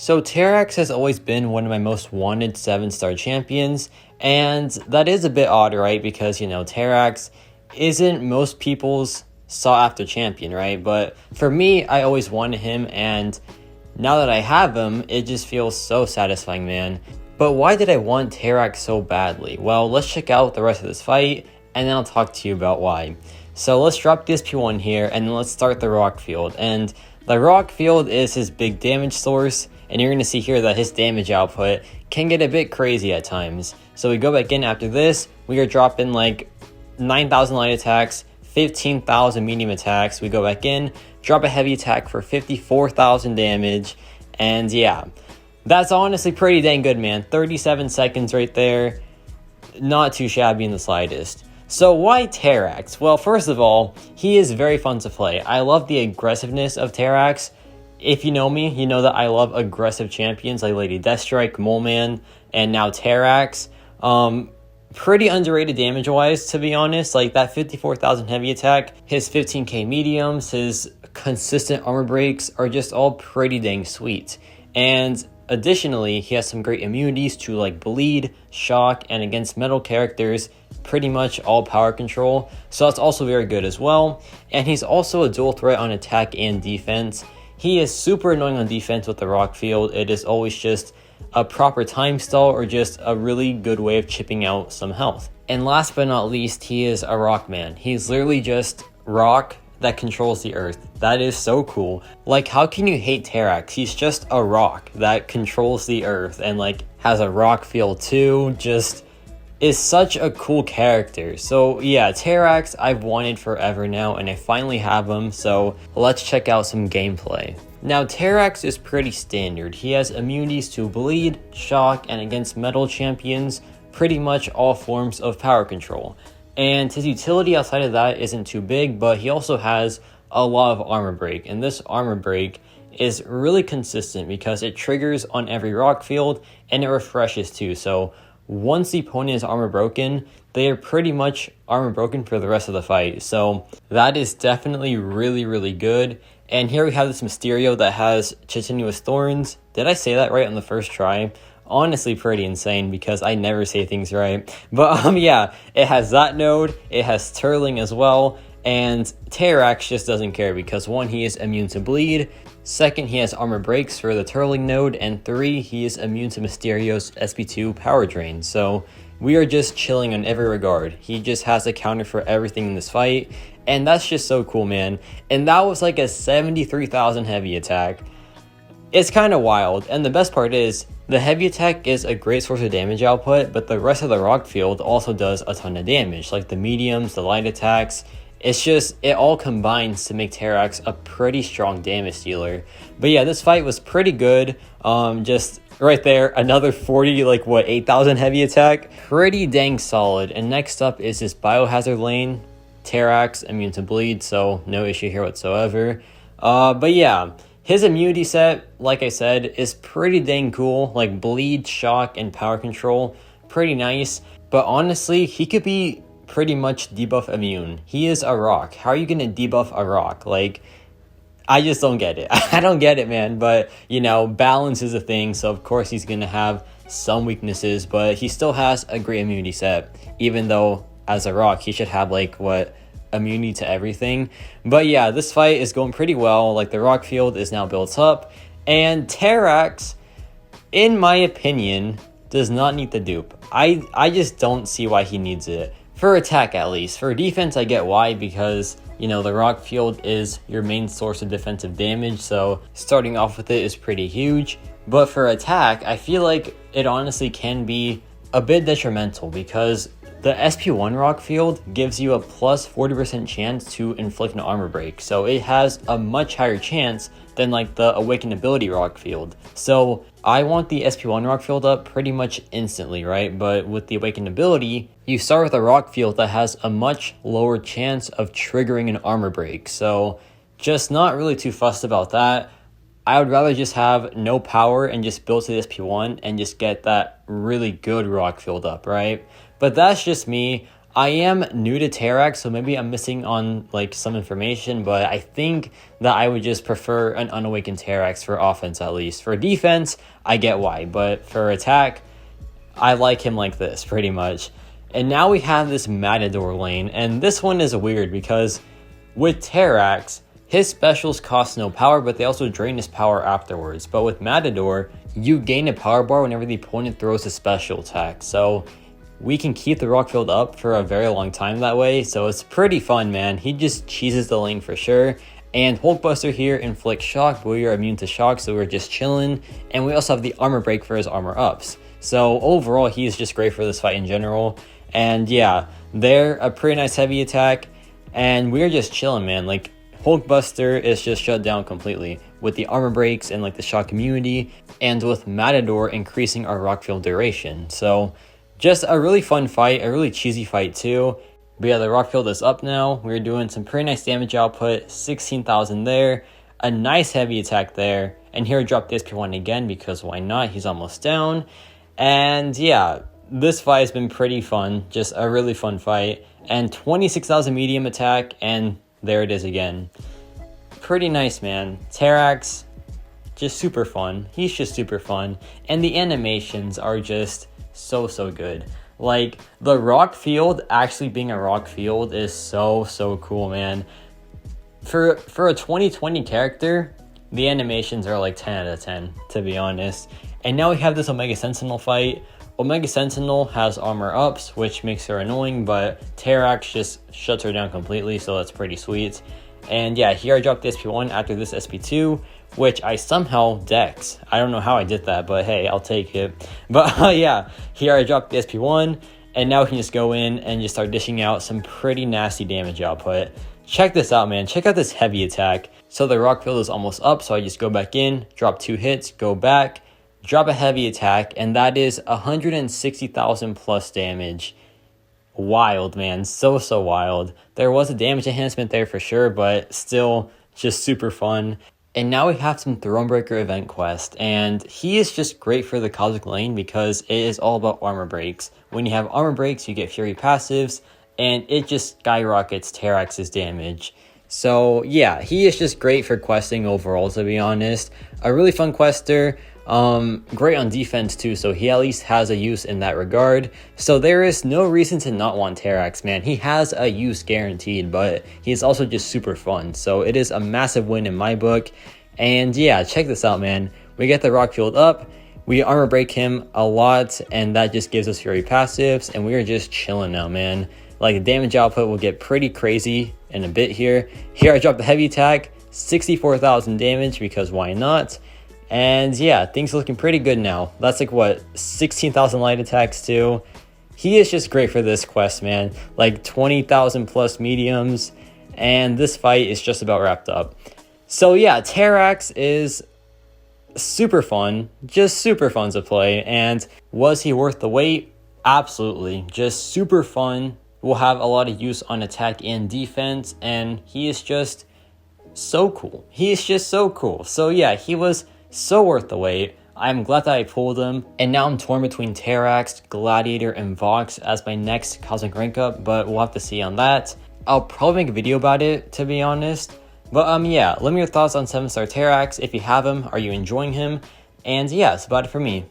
So Terrax has always been one of my most wanted 7-star champions, and that is a bit odd, right? Because, Terrax isn't most people's sought after champion, right? But for me, I always wanted him, and now that I have him, it just feels so satisfying, man. But why did I want Terrax so badly? Well, let's check out the rest of this fight, and then I'll talk to you about why. So let's drop the SP1 here, and then let's start the rock field. And the rock field is his big damage source, and you're going to see here that his damage output can get a bit crazy at times. So we go back in after this, we are dropping like 9,000 light attacks, 15,000 medium attacks. We go back in, drop a heavy attack for 54,000 damage, and yeah, that's honestly pretty dang good, man. 37 seconds right there, not too shabby in the slightest. So why Terrax? Well, first of all, he is very fun to play. I love the aggressiveness of Terrax. If you know me, you know that I love aggressive champions like Lady Deathstrike, Moleman, and now Terrax. Pretty underrated damage-wise, to be honest. Like that 54,000 heavy attack, his 15k mediums, his consistent armor breaks are just all pretty dang sweet. And additionally, he has some great immunities to like bleed, shock, and against metal characters, pretty much all power control. So that's also very good as well. And he's also a dual threat on attack and defense. He is super annoying on defense with the rock field. It is always just a proper time stall or just a really good way of chipping out some health. And last but not least, he is a rock man. He's literally just rock that controls the earth. That is so cool. Like, how can you hate Terrax? He's just a rock that controls the earth and like has a rock field too. Just is such a cool character. So yeah, Terrax I've wanted forever now, and I finally have him. So let's check out some gameplay. Now Terrax is pretty standard. He has immunities to bleed, shock, and against metal champions, pretty much all forms of power control. And his utility outside of that isn't too big, but he also has a lot of armor break, and this armor break is really consistent because it triggers on every rock field and it refreshes too. So once the opponent is armor broken, they are pretty much armor broken for the rest of the fight. So that is definitely really good. And here we have this Mysterio that has Chitinous Thorns. Did I say that right on the first try? Honestly, pretty insane because I never say things right. But yeah, it has that node, it has Turling as well, and Terrax just doesn't care because 1, he is immune to bleed, 2nd, he has armor breaks for the Turling node, and 3, he is immune to Mysterio's SP2 power drain. So we are just chilling on every regard. He just has a counter for everything in this fight, and that's just so cool, man. And that was like a 73,000 heavy attack. It's kind of wild, and the best part is, the heavy attack is a great source of damage output, but the rest of the rock field also does a ton of damage, like the mediums, the light attacks. It's just, it all combines to make Terrax a pretty strong damage dealer. But yeah, this fight was pretty good. Just right there, another 8,000 heavy attack. Pretty dang solid. And next up is this Biohazard lane. Terrax, immune to bleed, so no issue here whatsoever. But yeah, his immunity set, like I said, is pretty dang cool. Like bleed, shock, and power control, pretty nice. But honestly, he could be pretty much debuff immune. He is a rock. How are you gonna debuff a rock? Like, I just don't get it. I don't get it, man. But balance is a thing, so of course he's gonna have some weaknesses, but he still has a great immunity set, even though as a rock he should have immunity to everything. But yeah, this fight is going pretty well. Like, the rock field is now built up, and Terrax, in my opinion, does not need the dupe. I just don't see why he needs it. For attack, at least. For defense, I get why, because the rock field is your main source of defensive damage, so starting off with it is pretty huge. But for attack, I feel like it honestly can be a bit detrimental, because the SP1 rock field gives you a plus 40% chance to inflict an armor break. So it has a much higher chance than the Awakened Ability rock field. So I want the SP1 rock field up pretty much instantly, right? But with the Awakened Ability, you start with a rock field that has a much lower chance of triggering an armor break. So just not really too fussed about that. I would rather just have no power and just build to the SP1 and just get that really good rock field up, right? But that's just me. I am new to Terrax, so maybe I'm missing on like some information, but I think that I would just prefer an unawakened Terrax for offense at least. For defense, I get why, but for attack, I like him like this pretty much. And now we have this Matador lane, and this one is weird because with Terrax, his specials cost no power, but they also drain his power afterwards. But with Matador, you gain a power bar whenever the opponent throws a special attack. So we can keep the rock field up for a very long time that way. So it's pretty fun, man. He just cheeses the lane for sure. And Hulkbuster here inflicts shock, but we are immune to shock, so we're just chilling. And we also have the armor break for his armor ups. So overall, he's just great for this fight in general. And yeah, they're a pretty nice heavy attack. And we're just chilling, man. Like, Hulkbuster is just shut down completely with the armor breaks and like the shock immunity, and with Matador increasing our rock field duration. So just a really fun fight, a really cheesy fight too. But yeah, the rock field is up now. We're doing some pretty nice damage output, 16,000 there, a nice heavy attack there. And here I drop the SP1 again because why not? He's almost down. And yeah, this fight has been pretty fun, just a really fun fight. And 26,000 medium attack, and there it is again. Pretty nice, man. Terrax, just super fun. He's just super fun. And the animations are just so good. Like, the rock field actually being a rock field is so cool, man. For a 2020 character, the animations are like 10 out of 10, to be honest. And now we have this Omega Sentinel fight. Omega Sentinel has armor ups, which makes her annoying, but Terrax just shuts her down completely, so that's pretty sweet. And yeah, here I dropped the SP1 after this SP2, which I somehow dex. I don't know how I did that, but hey, I'll take it. But yeah, here I dropped the SP1, and now we can just go in and just start dishing out some pretty nasty damage output. Check this out, man. Check out this heavy attack. So the rock field is almost up, so I just go back in, drop 2 hits, go back, drop a heavy attack, and that is 160,000 plus damage. Wild, man. So wild. There was a damage enhancement there for sure, but still just super fun. And now we have some Thronebreaker event quest, and he is just great for the Cosmic lane because it is all about armor breaks. When you have armor breaks, you get Fury passives, and it just skyrockets Terrax's damage. So yeah, he is just great for questing overall, to be honest. A really fun quester. Great on defense too, so he at least has a use in that regard. So there is no reason to not want Terrax, man. He has a use guaranteed, but he's also just super fun. So it is a massive win in my book. And yeah, check this out, man. We get the rock field up, we armor break him a lot, and that just gives us Fury passives, and we are just chilling now, man. Like, the damage output will get pretty crazy in a bit here. Here I drop the heavy attack, 64,000 damage because why not? And yeah, things are looking pretty good now. That's like what, 16,000 light attacks too. He is just great for this quest, man. Like 20,000 plus mediums, and this fight is just about wrapped up. So yeah, Terrax is super fun, just super fun to play. And was he worth the wait? Absolutely, just super fun. Will have a lot of use on attack and defense, and he is just so cool. He is just so cool. So yeah, he was so worth the wait. I'm glad that I pulled him, and now I'm torn between Terrax, Gladiator, and Vox as my next Cosmic rank up, but we'll have to see on that. I'll probably make a video about it, to be honest. But yeah, let me know your thoughts on 7-star Terrax. If you have him, are you enjoying him? And yeah, that's about it for me.